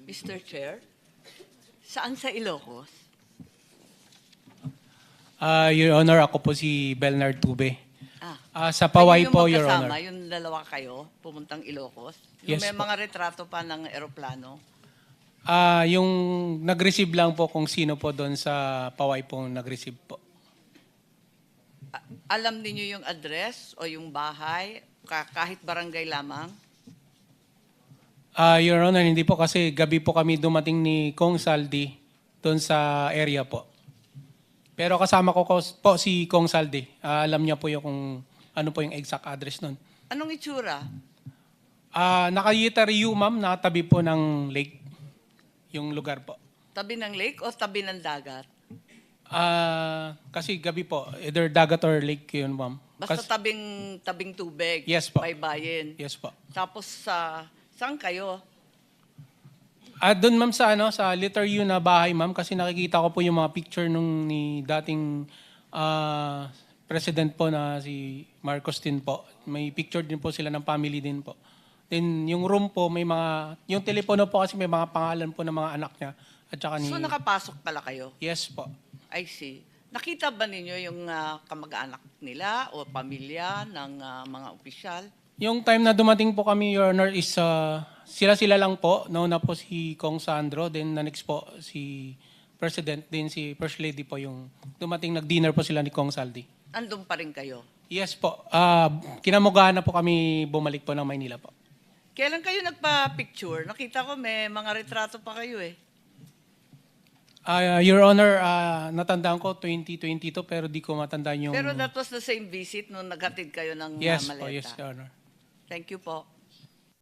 Mr. Chair, saan sa Ilocos? Your Honor, ako po si Belnard Tube. Sa Kayo Paway yung po, Your magkasama, Honor. yung dalawa kayo, pumuntang Ilocos? Yung Yes may po. mga retrato pa ng eroplano? Yung nag-receive lang po kung sino po doon sa Paway po nag-receive po. Alam niyo yung address o yung bahay, kahit barangay lamang? Your Honor, hindi po kasi gabi po kami dumating ni Kong Saldi doon sa area po. Pero kasama ko po si Kong Saldi. Alam niya po yung kung ano po yung exact address nun. Anong itsura? Naka-Yitariu, ma'am, nakatabi po ng lake. Yung lugar po. Tabi ng lake o tabi ng dagat? Kasi gabi po, either dagat or lake yun, ma'am. Basta tabing tubig, Yes po. baybayin. Yes po. Tapos saan kayo? Doon ma'am sa letter U na bahay ma'am kasi nakikita ko po yung mga picture nung ni dating president po na si Marcos din po. May picture din po sila ng family din po. Then yung room po may mga yung telepono po kasi may mga pangalan po ng mga anak niya at saka ni So nakapasok pala kayo? Yes po. I see. Nakita ba ninyo yung kamag-anak nila o pamilya ng mga opisyal? Yung time na dumating po kami, Your Honor, is sila-sila lang po. Nauna po si Kong Sandro, then next po si President, then si First Lady po yung dumating, nag-dinner po sila ni Kong Saldi. Andun pa rin kayo? Yes po. Kinamugahan na po kami bumalik po ng Maynila po. Kailan kayo nagpa-picture? Nakita ko may mga retrato pa kayo eh. Your Honor, natandaan ko 2022 pero di ko matandaan yung... Pero that was the same visit nung naghatid kayo ng Yes maleta. po, yes, Your Honor. Thank you po.